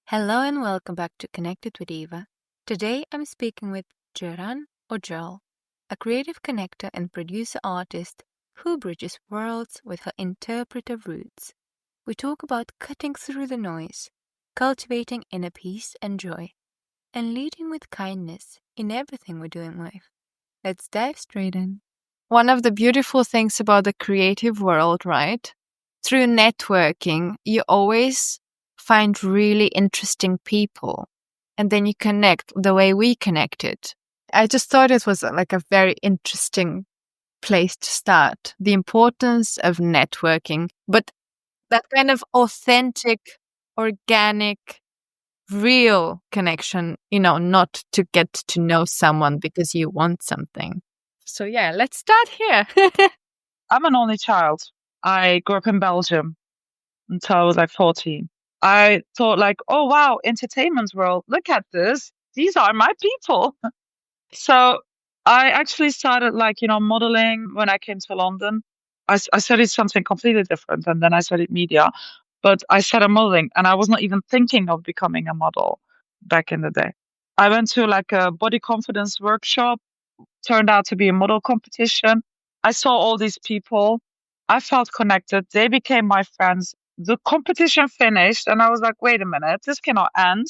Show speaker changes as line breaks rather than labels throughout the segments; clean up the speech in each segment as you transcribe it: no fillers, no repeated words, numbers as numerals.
Hello and welcome back to Connected with Eva. Today I'm speaking with Ceren Ocal, a creative connector and producer artist who bridges worlds with her interpreter roots. We talk about cutting through the noise, cultivating inner peace and joy, and leading with kindness in everything we do in life. Let's dive straight in. One of the beautiful things about the creative world, right? Through networking, you always find really interesting people, and then you connect the way we connected. I just thought it was like a very interesting place to start. The importance of networking, but that kind of authentic, organic, real connection, not to get to know someone because you want something. So yeah, let's start here.
I'm an only child. I grew up in Belgium until I was like 14. I thought like, oh wow, entertainment world, look at this. These are my people. So I actually started like, modeling when I came to London. I studied something completely different and then I studied media, but I started modeling and I was not even thinking of becoming a model back in the day. I went to like a body confidence workshop, turned out to be a model competition. I saw all these people. I felt connected. They became my friends. The competition finished, and I was like, wait a minute, this cannot end.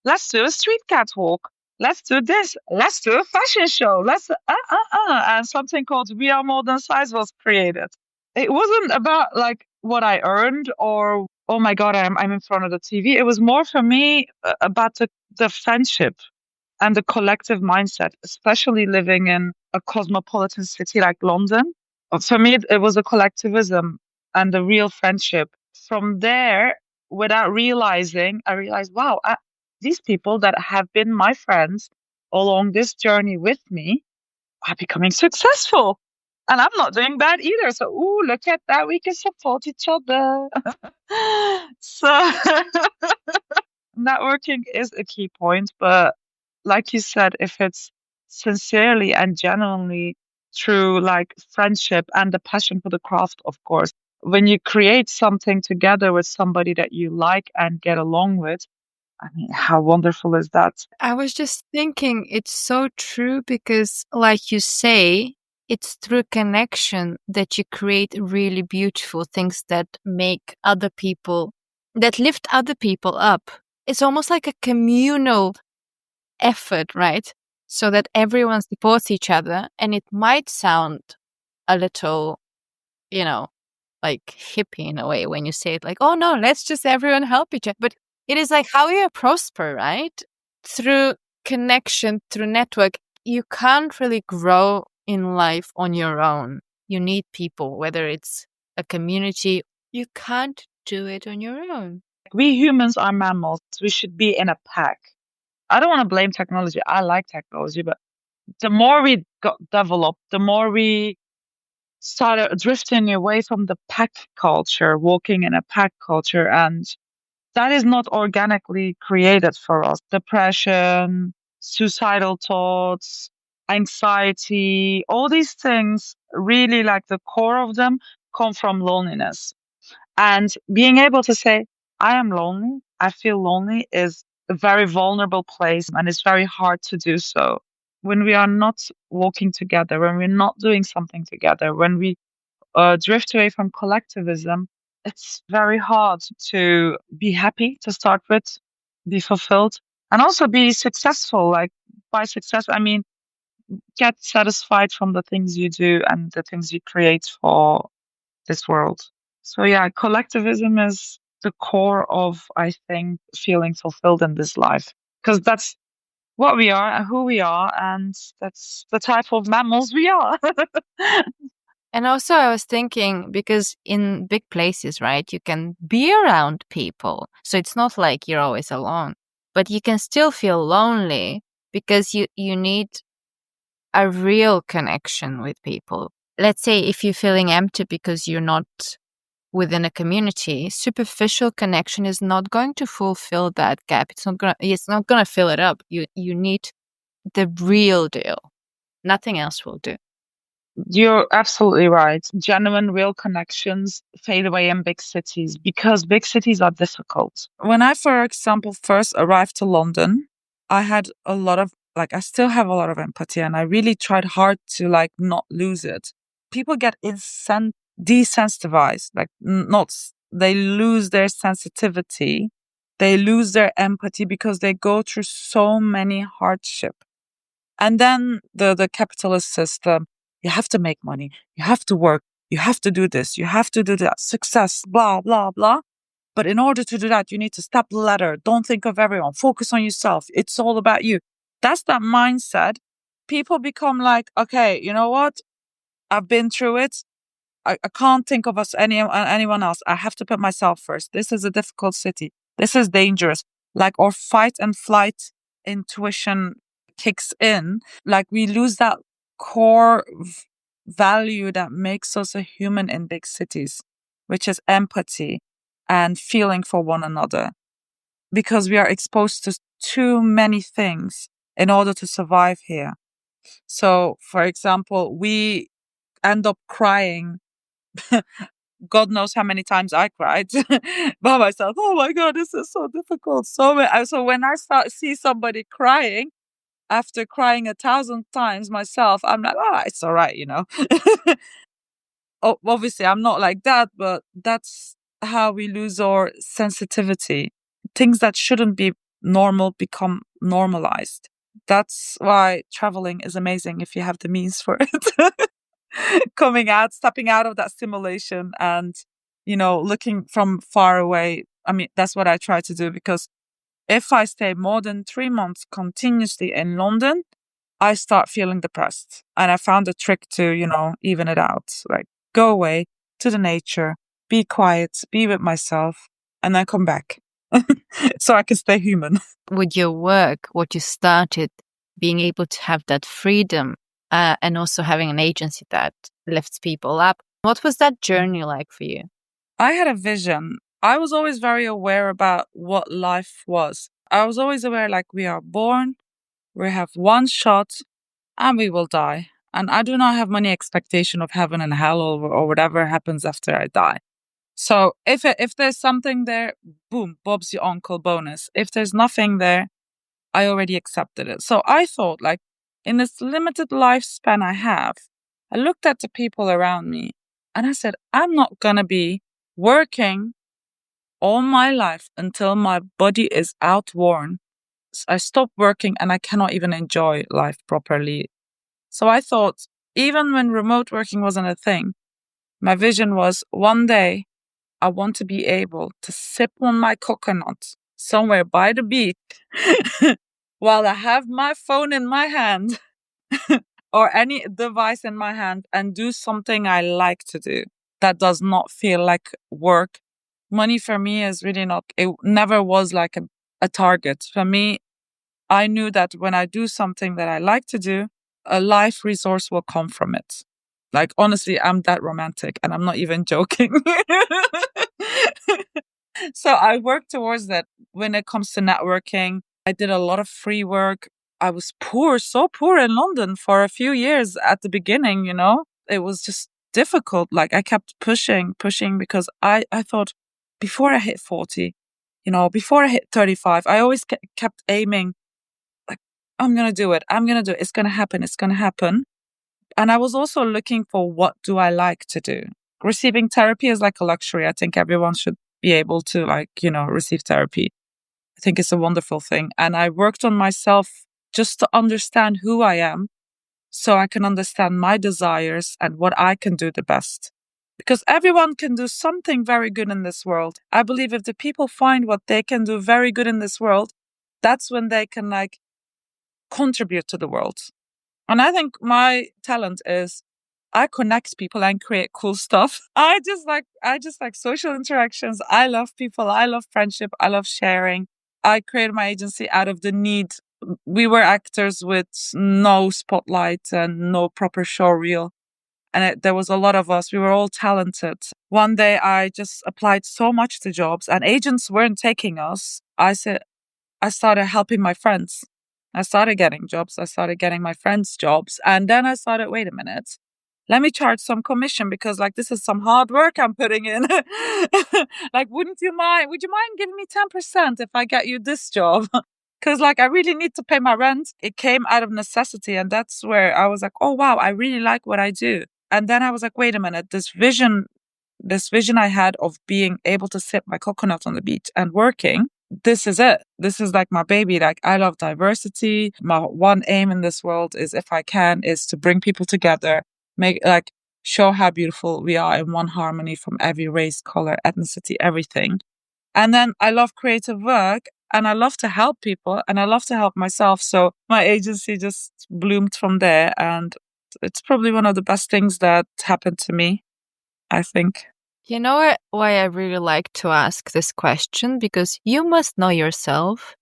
Let's do a street catwalk. Let's do this. Let's do a fashion show. And something called We Are More Than Size was created. It wasn't about like what I earned or, oh my God, I'm in front of the TV. It was more for me about the friendship and the collective mindset, especially living in a cosmopolitan city like London. For me, it was a collectivism and a real friendship. From there, without realizing, I realized, wow, these people that have been my friends along this journey with me are becoming successful. And I'm not doing bad either. So, ooh, look at that. We can support each other. So, networking is a key point, but like you said, if it's sincerely and genuinely through like friendship and the passion for the craft, of course, when you create something together with somebody that you like and get along with, I mean, how wonderful is that?
I was just thinking it's so true because, like you say, it's through connection that you create really beautiful things that make other people, that lift other people up. It's almost like a communal effort, right? So that everyone supports each other. And it might sound a little, like hippie in a way when you say it like, oh no, let's just everyone help each other. But it is like how you prosper, right? Through connection, through network. You can't really grow in life on your own. You need people, whether it's a community. You can't do it on your own.
We humans are mammals. We should be in a pack. I don't want to blame technology. I like technology, but the more we got developed, the more we started drifting away from the pack culture, walking in a pack culture, and that is not organically created for us. Depression, suicidal thoughts, anxiety, all these things, really like the core of them come from loneliness. And being able to say, I am lonely, I feel lonely is a very vulnerable place and it's very hard to do so. When we are not walking together, when we're not doing something together, when we drift away from collectivism, it's very hard to be happy to start with, be fulfilled, and also be successful. Like by success, I mean, get satisfied from the things you do and the things you create for this world. So, yeah, collectivism is the core of, I think, feeling fulfilled in this life because that's what we are and who we are, and that's the type of mammals we are.
And also, I was thinking because in big places, right, you can be around people. So it's not like you're always alone, but you can still feel lonely because you need a real connection with people. Let's say if you're feeling empty because you're not within a community, superficial connection is not going to fulfill that gap. It's not gonna fill it up. You need the real deal. Nothing else will do.
You're absolutely right. Genuine, real connections fade away in big cities because big cities are difficult. When I, for example, first arrived to London, I had a lot of, like, I still have a lot of empathy and I really tried hard to, like, not lose it. People get desensitized, like, they lose their sensitivity, they lose their empathy because they go through so many hardship. And then the capitalist system, you have to make money, you have to work, you have to do this, you have to do that, success, blah, blah, blah. But in order to do that, you need to step the ladder. Don't think of everyone. Focus on yourself. It's all about you. That's that mindset. People become like, okay, you know what? I've been through it. I can't think of anyone else. I have to put myself first. This is a difficult city. This is dangerous. Like our fight and flight intuition kicks in. Like we lose that core value that makes us a human in big cities, which is empathy and feeling for one another. Because we are exposed to too many things in order to survive here. So, for example, we end up crying. God knows how many times I cried by myself. Oh my God, this is so difficult. So when I see somebody crying after crying 1,000 times myself, I'm like, oh, it's all right, you know. Obviously, I'm not like that, but that's how we lose our sensitivity. Things that shouldn't be normal become normalized. That's why traveling is amazing if you have the means for it. Stepping out of that simulation and, looking from far away. I mean, that's what I try to do because if I stay more than 3 months continuously in London, I start feeling depressed. And I found a trick to, even it out. Like go away to the nature, be quiet, be with myself, and then come back so I can stay human.
With your work, what you started, being able to have that freedom and also having an agency that lifts people up. What was that journey like for you?
I had a vision. I was always very aware about what life was. I was always aware, like, we are born, we have one shot, and we will die. And I do not have any expectation of heaven and hell or whatever happens after I die. So if there's something there, boom, Bob's your uncle bonus. If there's nothing there, I already accepted it. So I thought, like, in this limited lifespan I have, I looked at the people around me and I said, I'm not going to be working all my life until my body is outworn. I stop working and I cannot even enjoy life properly. So I thought, even when remote working wasn't a thing, my vision was one day I want to be able to sip on my coconut somewhere by the beach while I have my phone in my hand or any device in my hand and do something I like to do that does not feel like work. Money for me is really not, it never was like a target. For me, I knew that when I do something that I like to do, a life resource will come from it. Like, honestly, I'm that romantic and I'm not even joking. So I work towards that when it comes to networking. I did a lot of free work. I was poor, so poor in London for a few years at the beginning, It was just difficult. Like I kept pushing because I thought before I hit 40, before I hit 35, I always kept aiming like, I'm going to do it. I'm going to do it. It's going to happen. It's going to happen. And I was also looking for what do I like to do? Receiving therapy is like a luxury. I think everyone should be able to receive therapy. I think it's a wonderful thing. And I worked on myself just to understand who I am so I can understand my desires and what I can do the best. Because everyone can do something very good in this world. I believe if the people find what they can do very good in this world, that's when they can contribute to the world. And I think my talent is I connect people and create cool stuff. I just like social interactions. I love people. I love friendship. I love sharing. I created my agency out of the need. We were actors with no spotlight and no proper show reel. And there was a lot of us. We were all talented. One day I just applied so much to jobs and agents weren't taking us. I started helping my friends. I started getting jobs. I started getting my friends jobs. And then I started, wait a minute, let me charge some commission because like this is some hard work I'm putting in. Like, would you mind giving me 10% if I get you this job? Because like I really need to pay my rent. It came out of necessity. And that's where I was like, oh wow, I really like what I do. And then I was like, wait a minute, this vision I had of being able to sip my coconut on the beach and working, this is it. This is like my baby. Like, I love diversity. My one aim in this world is, if I can, is to bring people together, make like show how beautiful we are in one harmony from every race, color, ethnicity, everything. And then I love creative work and I love to help people and I love to help myself. So my agency just bloomed from there. And it's probably one of the best things that happened to me, I think.
You know why I really like to ask this question? Because you must know yourself.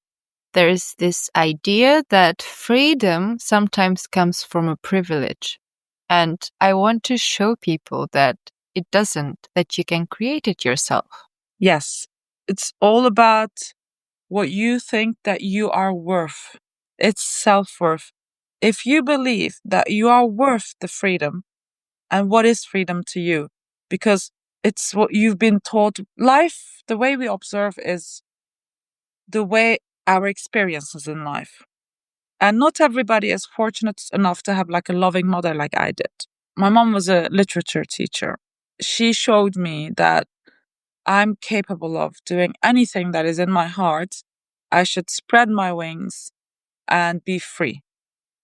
There is this idea that freedom sometimes comes from a privilege. And I want to show people that it doesn't, that you can create it yourself.
Yes, it's all about what you think that you are worth. It's self-worth. If you believe that you are worth the freedom, and what is freedom to you? Because it's what you've been taught. Life, the way we observe is the way our experiences in life. And not everybody is fortunate enough to have like a loving mother like I did. My mom was a literature teacher. She showed me that I'm capable of doing anything that is in my heart. I should spread my wings and be free.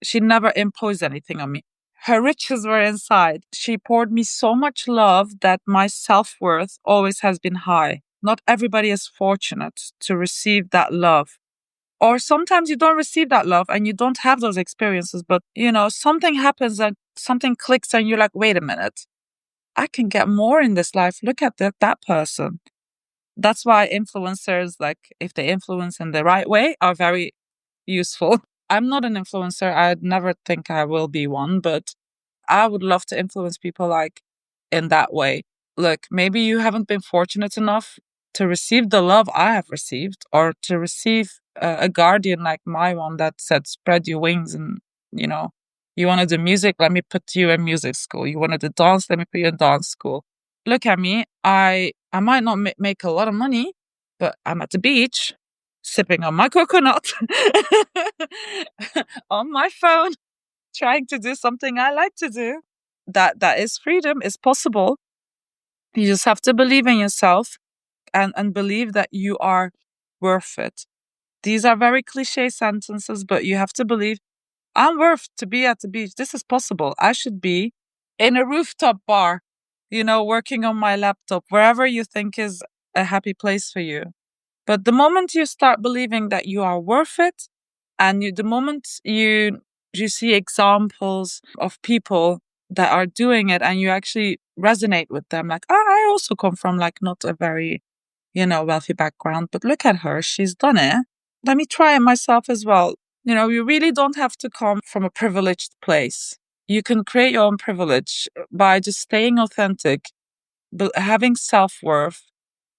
She never imposed anything on me. Her riches were inside. She poured me so much love that my self worth always has been high. Not everybody is fortunate to receive that love. Or sometimes you don't receive that love and you don't have those experiences, but something happens and something clicks and you're like, wait a minute, I can get more in this life. Look at that person. That's why influencers, like if they influence in the right way, are very useful. I'm not an influencer. I'd never think I will be one, but I would love to influence people like in that way. Look, maybe you haven't been fortunate enough to receive the love I have received or to receive a guardian like my one that said, spread your wings and, you know, you wanted the music, let me put you in music school. You wanted to dance, let me put you in dance school. Look at me. I might not make a lot of money, but I'm at the beach sipping on my coconut on my phone, trying to do something I like to do. That is freedom, is possible. You just have to believe in yourself and believe that you are worth it. These are very cliche sentences, but you have to believe I'm worth to be at the beach. This is possible. I should be in a rooftop bar, working on my laptop, wherever you think is a happy place for you. But the moment you start believing that you are worth it, and the moment you see examples of people that are doing it, and you actually resonate with them, like, oh, I also come from like not a very, wealthy background, but look at her, she's done it. Let me try it myself as well. You really don't have to come from a privileged place. You can create your own privilege by just staying authentic, but having self-worth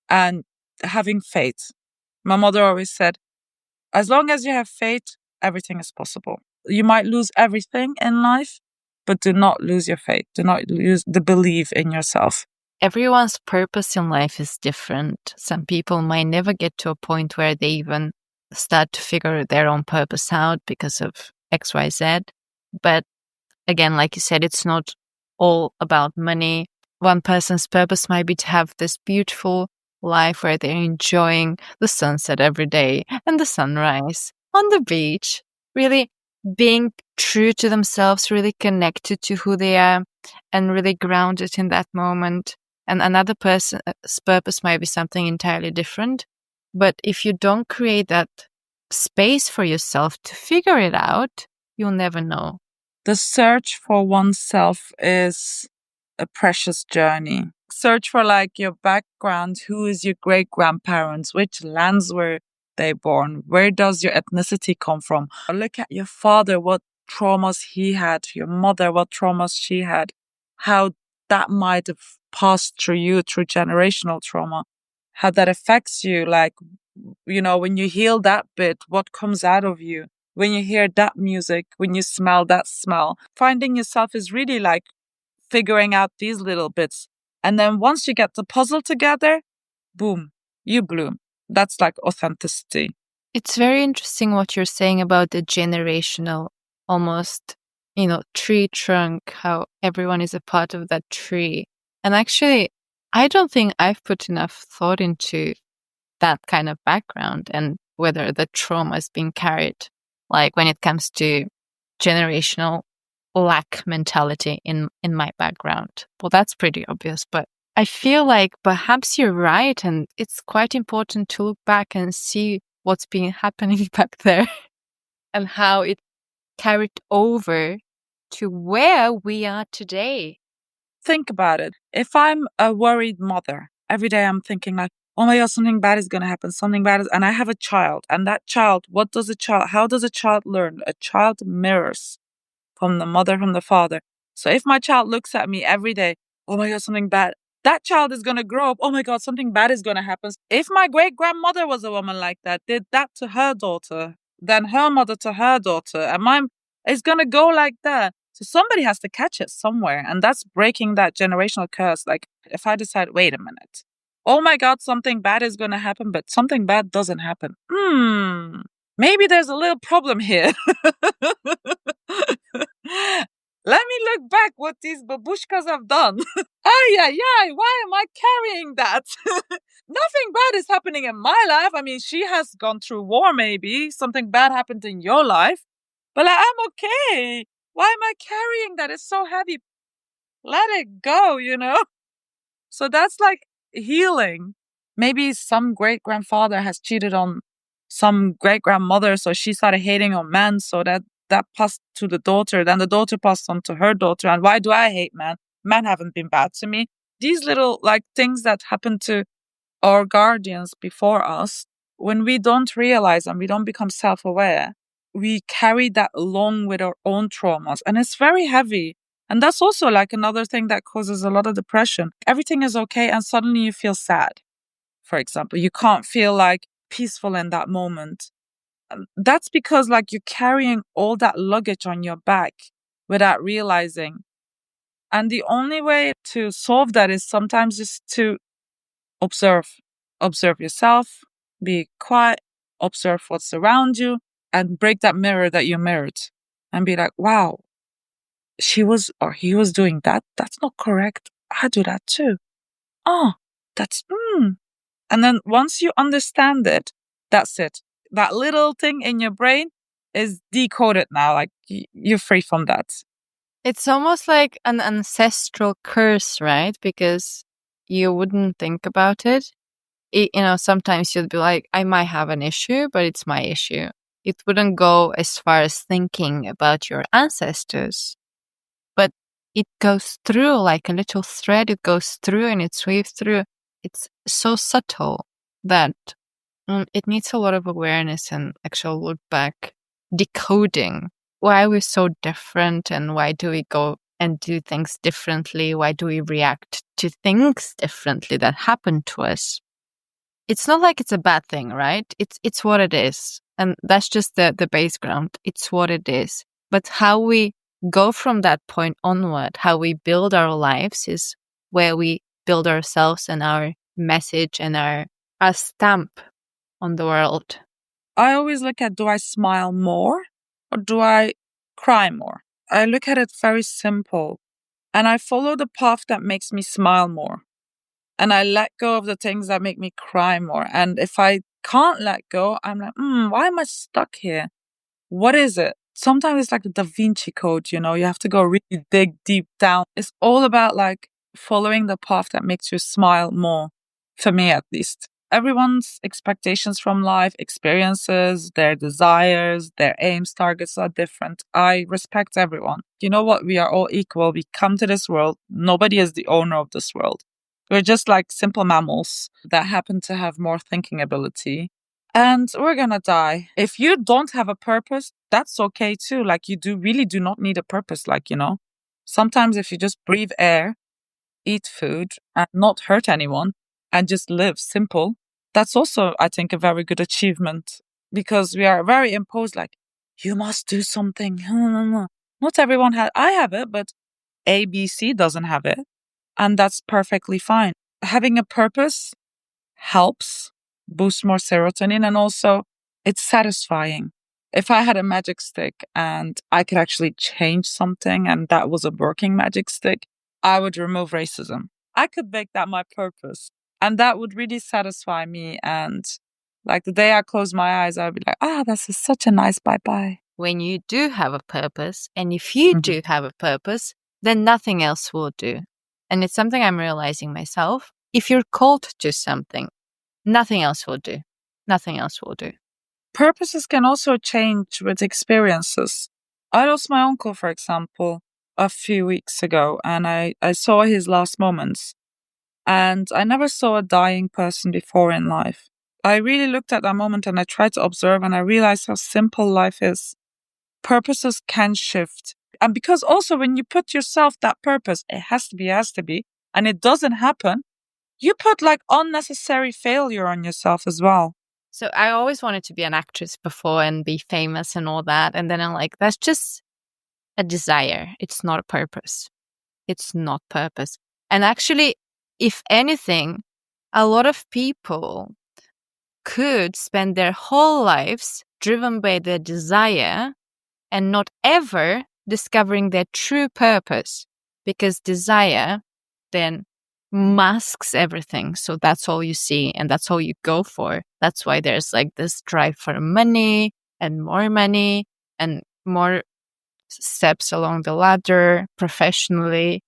and having faith. My mother always said, as long as you have faith, everything is possible. You might lose everything in life, but do not lose your faith. Do not lose the belief in yourself.
Everyone's purpose in life is different. Some people might never get to a point where they even start to figure their own purpose out because of XYZ. But again, like you said, it's not all about money. One person's purpose might be to have this beautiful life where they're enjoying the sunset every day and the sunrise on the beach, really being true to themselves, really connected to who they are and really grounded in that moment. And another person's purpose might be something entirely different. But if you don't create that space for yourself to figure it out, you'll never know.
The search for oneself is a precious journey. Search for like your background. Who is your great grandparents? Which lands were they born? Where does your ethnicity come from? Look at your father, what traumas he had, your mother, what traumas she had, how that might have passed through you through generational trauma, how that affects you. Like, when you heal that bit, what comes out of you? When you hear that music, when you smell that smell, finding yourself is really like figuring out these little bits. And then once you get the puzzle together, boom, you bloom. That's like authenticity.
It's very interesting what you're saying about the generational, almost, tree trunk, how everyone is a part of that tree. And actually, I don't think I've put enough thought into that kind of background and whether the trauma is being carried, like when it comes to generational lack mentality in my background. Well, that's pretty obvious, but I feel like perhaps you're right, and it's quite important to look back and see what's been happening back there and how it carried over to where we are today.
Think about it. If I'm a worried mother, every day I'm thinking like, oh my God, something bad is going to happen, something bad is, and I have a child, and that child, how does a child learn? A child mirrors from the mother, from the father. So if my child looks at me every day, oh my God, something bad, that child is going to grow up, oh my God, something bad is going to happen. If my great grandmother was a woman like that, did that to her daughter, then her mother to her daughter, and mine is going to go like that. So somebody has to catch it somewhere. And that's breaking that generational curse. Like if I decide, wait a minute, oh my God, something bad is going to happen, but something bad doesn't happen. Maybe there's a little problem here. Let me look back what these babushkas have done. Ay, ay, ay, why am I carrying that? Nothing bad is happening in my life. I mean, she has gone through war, maybe. Something bad happened in your life. But like, I'm okay. Why am I carrying that? It's so heavy. Let it go, So that's like healing. Maybe some great grandfather has cheated on some great grandmother, so she started hating on men, so that passed to the daughter. Then the daughter passed on to her daughter. And why do I hate men? Men haven't been bad to me. These little like things that happen to our guardians before us, when we don't realize and we don't become self-aware, we carry that along with our own traumas, and it's very heavy. And that's also like another thing that causes a lot of depression. Everything is okay, and suddenly you feel sad. For example, you can't feel like peaceful in that moment. That's because like you're carrying all that luggage on your back without realizing. And the only way to solve that is sometimes just to observe. Observe yourself, be quiet, observe what's around you, and break that mirror that you mirrored and be like, wow, she was or he was doing that. That's not correct. I do that too. Oh, that's, And then once you understand it, that's it. That little thing in your brain is decoded now. Like you're free from that.
It's almost like an ancestral curse, right? Because you wouldn't think about it. Sometimes you'd be like, I might have an issue, but it's my issue. It wouldn't go as far as thinking about your ancestors, but it goes through like a little thread. It goes through and it weaves through. It's so subtle that it needs a lot of awareness and actual look back, decoding why we're so different and why do we go and do things differently? Why do we react to things differently that happen to us? It's not like it's a bad thing, right? It's what it is. And that's just the base ground. It's what it is. But how we go from that point onward, how we build our lives is where we build ourselves and our message and our stamp on the world.
I always look at, do I smile more or do I cry more? I look at it very simple, and I follow the path that makes me smile more. And I let go of the things that make me cry more. And if I can't let go, I'm like, why am I stuck here? What is it? Sometimes it's like the Da Vinci Code, you have to go really dig deep down. It's all about like following the path that makes you smile more, for me at least. Everyone's expectations from life, experiences, their desires, their aims, targets are different. I respect everyone. You know what? We are all equal. We come to this world. Nobody is the owner of this world. We're just like simple mammals that happen to have more thinking ability. And we're gonna die. If you don't have a purpose, that's okay too. Like you really do not need a purpose. Like, sometimes if you just breathe air, eat food and not hurt anyone and just live simple, that's also, I think, a very good achievement, because we are very imposed, like, you must do something. Not everyone I have it, but ABC doesn't have it. And that's perfectly fine. Having a purpose helps boost more serotonin, and also it's satisfying. If I had a magic stick and I could actually change something and that was a working magic stick, I would remove racism. I could make that my purpose. And that would really satisfy me. And like the day I close my eyes, I'd be like, this is such a nice bye bye.
When you do have a purpose, and if you do have a purpose, then nothing else will do. And it's something I'm realizing myself. If you're called to something, nothing else will do. Nothing else will do.
Purposes can also change with experiences. I lost my uncle, for example, a few weeks ago, and I saw his last moments. And I never saw a dying person before in life. I really looked at that moment and I tried to observe, and I realized how simple life is. Purposes can shift. And because also when you put yourself that purpose, it has to be, and it doesn't happen, you put like unnecessary failure on yourself as well.
So I always wanted to be an actress before and be famous and all that. And then I'm like, that's just a desire. It's not a purpose. It's not purpose. And actually, if anything, a lot of people could spend their whole lives driven by their desire and not ever discovering their true purpose, because desire then masks everything. So that's all you see and that's all you go for. That's why there's like this drive for money and more steps along the ladder professionally.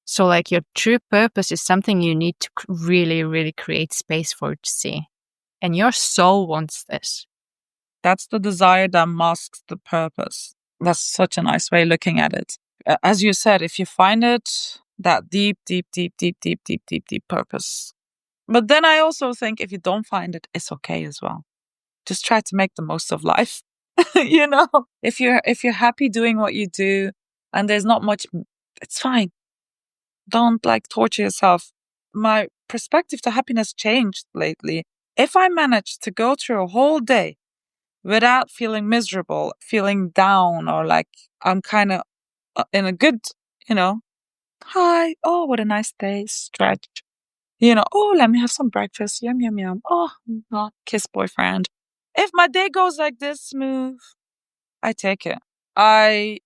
So like your true purpose is something you need to really, really create space for to see. And your soul wants this.
That's the desire that masks the purpose. That's such a nice way of looking at it. As you said, if you find it, that deep purpose. But then I also think if you don't find it, it's okay as well. Just try to make the most of life. You know, if you're happy doing what you do and there's not much, it's fine. Don't like torture yourself. My perspective to happiness changed lately. If I manage to go through a whole day without feeling miserable, feeling down, or like I'm kind of in a good, hi, oh, what a nice day, stretch, oh, let me have some breakfast, yum, yum, yum, kiss boyfriend. If my day goes like this smooth, I take it. I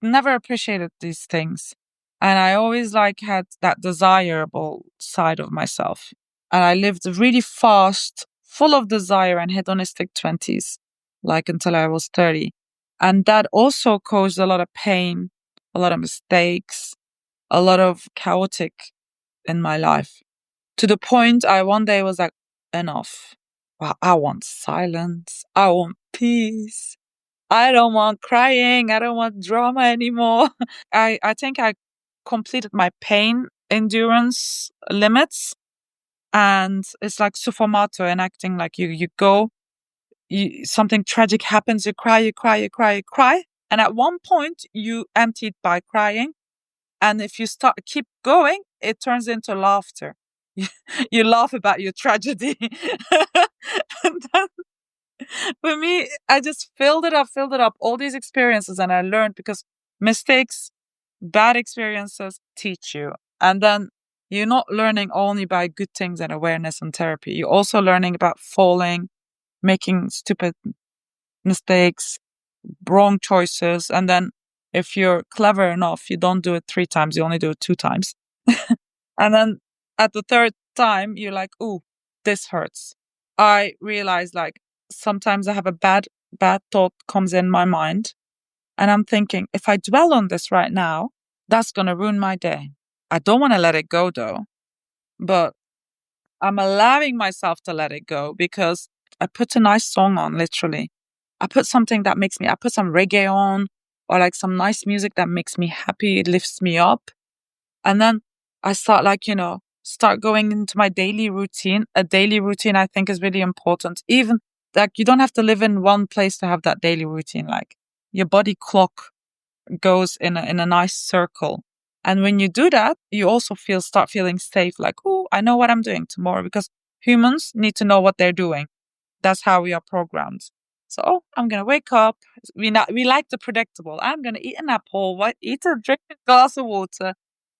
never appreciated these things. And I always like had that desirable side of myself. And I lived really fast, full of desire and hedonistic 20s, like until I was 30. And that also caused a lot of pain, a lot of mistakes, a lot of chaotic in my life. To the point I one day was like, enough. Well, I want silence. I want peace. I don't want crying. I don't want drama anymore. I think I completed my pain endurance limits. And it's like suffomato enacting, like you go, something tragic happens, you cry, you cry, you cry, you cry. And at one point you emptied by crying. And if you keep going, it turns into laughter. You laugh about your tragedy. And then for me, I just filled it up, all these experiences, and I learned because mistakes, bad experiences teach you. And then you're not learning only by good things and awareness and therapy. You're also learning about falling, making stupid mistakes, wrong choices. And then if you're clever enough, you don't do it 3 times, you only do it 2 times. And then at the 3rd time, you're like, ooh, this hurts. I realize like sometimes I have a bad thought comes in my mind. And I'm thinking, if I dwell on this right now, that's going to ruin my day. I don't want to let it go though, but I'm allowing myself to let it go because I put a nice song on, literally. I put some reggae on, or like some nice music that makes me happy. It lifts me up. And then I start start going into my daily routine. A daily routine I think is really important. Even like you don't have to live in one place to have that daily routine. Like your body clock goes in a nice circle. And when you do that, you also start feeling safe. Like, oh, I know what I'm doing tomorrow, because humans need to know what they're doing. That's how we are programmed. So, I'm going to wake up. We like the predictable. I'm going to eat an apple, drink a glass of water.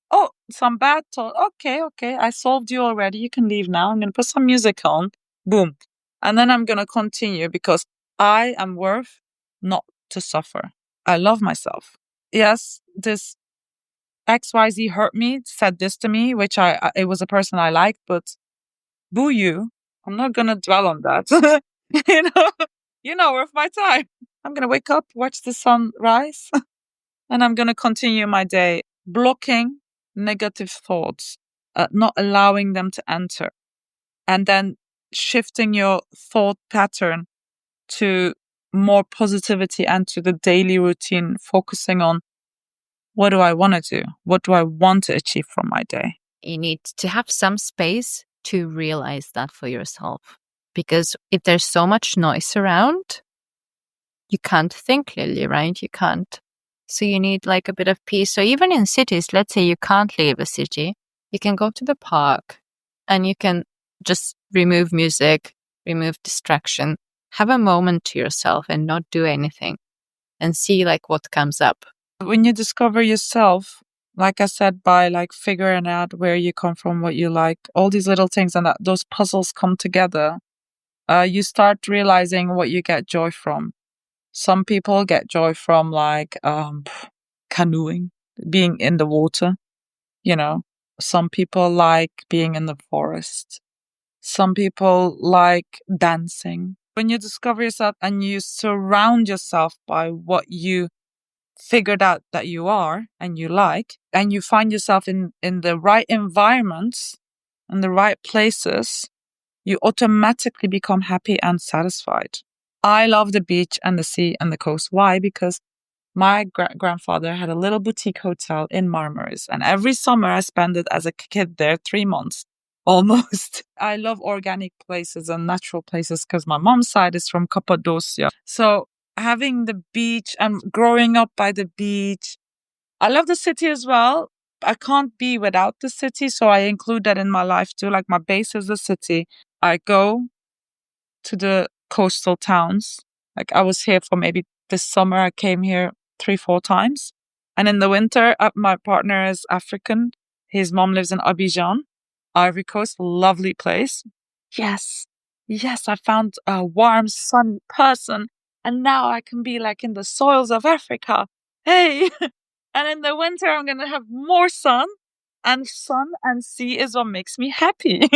Oh, some bad thought. Okay. I solved you already. You can leave now. I'm going to put some music on. Boom. And then I'm going to continue because I am worth not to suffer. I love myself. Yes, this XYZ hurt me, said this to me, which it was a person I liked, but boo you. I'm not going to dwell on that. you know, you're not worth my time. I'm going to wake up, watch the sun rise, and I'm going to continue my day blocking negative thoughts, not allowing them to enter, and then shifting your thought pattern to more positivity and to the daily routine, focusing on what do I want to do? What do I want to achieve from my day?
You need to have some space to realize that for yourself. Because if there's so much noise around, you can't think clearly, right? You can't. So you need like a bit of peace. So even in cities, let's say you can't leave a city, you can go to the park and you can just remove music, remove distraction, have a moment to yourself and not do anything and see like what comes up.
When you discover yourself, like I said, by like figuring out where you come from, what you like, all these little things and those puzzles come together, you start realizing what you get joy from. Some people get joy from like canoeing, being in the water, you know. Some people like being in the forest. Some people like dancing. When you discover yourself and you surround yourself by what you figured out that you are and you like, and you find yourself in the right environments and the right places, you automatically become happy and satisfied. I love the beach and the sea and the coast. Why? Because my grandfather had a little boutique hotel in Marmaris, and every summer I spent it as a kid there, 3 months almost. I love organic places and natural places because my mom's side is from Cappadocia. So having the beach and growing up by the beach, I love the city as well. I can't be without the city, so I include that in my life too. Like my base is the city. I go to the coastal towns. Like I was here for maybe this summer, I came here 3, 4 times. And in the winter, my partner is African. His mom lives in Abidjan, Ivory Coast, lovely place. Yes, yes, I found a warm, sunny person. And now I can be like in the soils of Africa. Hey, and in the winter, I'm going to have more sun. And sun and sea is what makes me happy.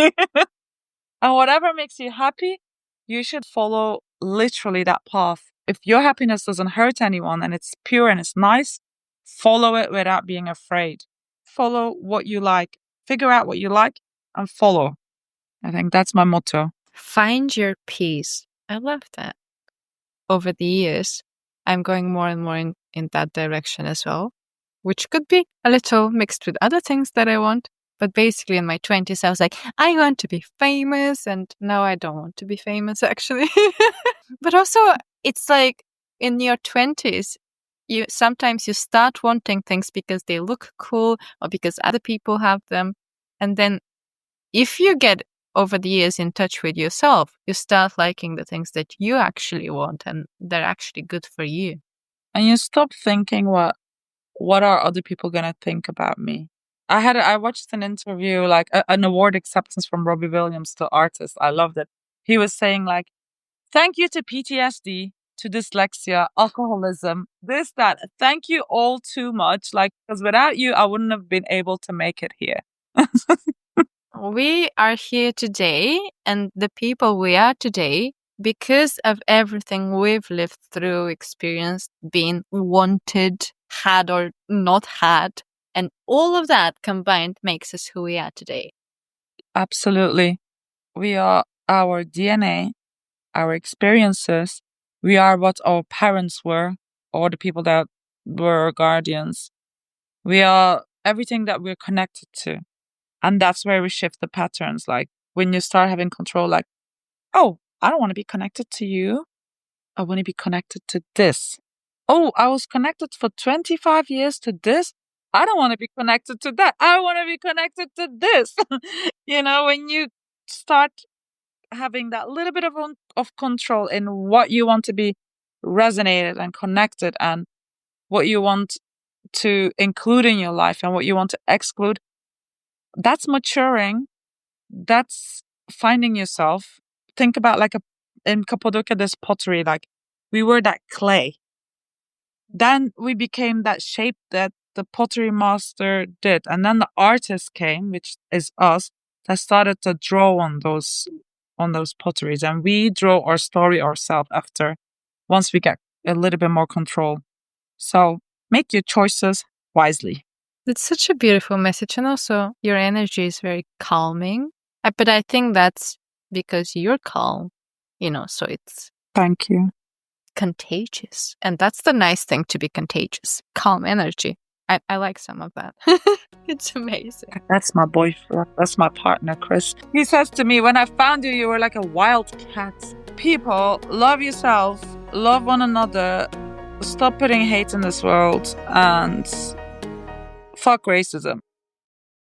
And whatever makes you happy, you should follow literally that path. If your happiness doesn't hurt anyone and it's pure and it's nice, follow it without being afraid. Follow what you like, figure out what you like, and follow. I think that's my motto.
Find your peace. I love that. Over the years, I'm going more and more in that direction as well, which could be a little mixed with other things that I want. But basically, in my 20s, I was like, I want to be famous. And now I don't want to be famous, actually. But also, it's like in your 20s, sometimes you start wanting things because they look cool or because other people have them. And then if you get over the years in touch with yourself, you start liking the things that you actually want and they're actually good for you.
And you stop thinking what are other people gonna think about me? I watched an interview, like an award acceptance from Robbie Williams, the artist. I loved it. He was saying like, thank you to PTSD, to dyslexia, alcoholism, this, that. Thank you all too much. Like, because without you, I wouldn't have been able to make it here.
We are here today, and the people we are today, because of everything we've lived through, experienced, been wanted, had or not had, and all of that combined makes us who we are today.
Absolutely. We are our DNA, our experiences. We are what our parents were, or the people that were our guardians. We are everything that we're connected to. And that's where we shift the patterns. Like when you start having control, like, oh, I don't want to be connected to you. I want to be connected to this. Oh, I was connected for 25 years to this. I don't want to be connected to that. I want to be connected to this. When you start having that little bit of of control in what you want to be resonated and connected, and what you want to include in your life and what you want to exclude. That's maturing. That's finding yourself. Think about like in Cappadocia, this pottery, like we were that clay. Then we became that shape that the pottery master did. And then the artist came, which is us, that started to draw on those potteries. And we draw our story ourselves after, once we get a little bit more control. So make your choices wisely.
It's such a beautiful message. And also your energy is very calming. But I think that's because you're calm, so it's
Thank you.
contagious. And that's the nice thing to be contagious. Calm energy. I like some of that. It's amazing.
That's my boyfriend. That's my partner, Chris. He says to me, when I found you, you were like a wild cat. People, love yourself, love one another, stop putting hate in this world, and fuck racism.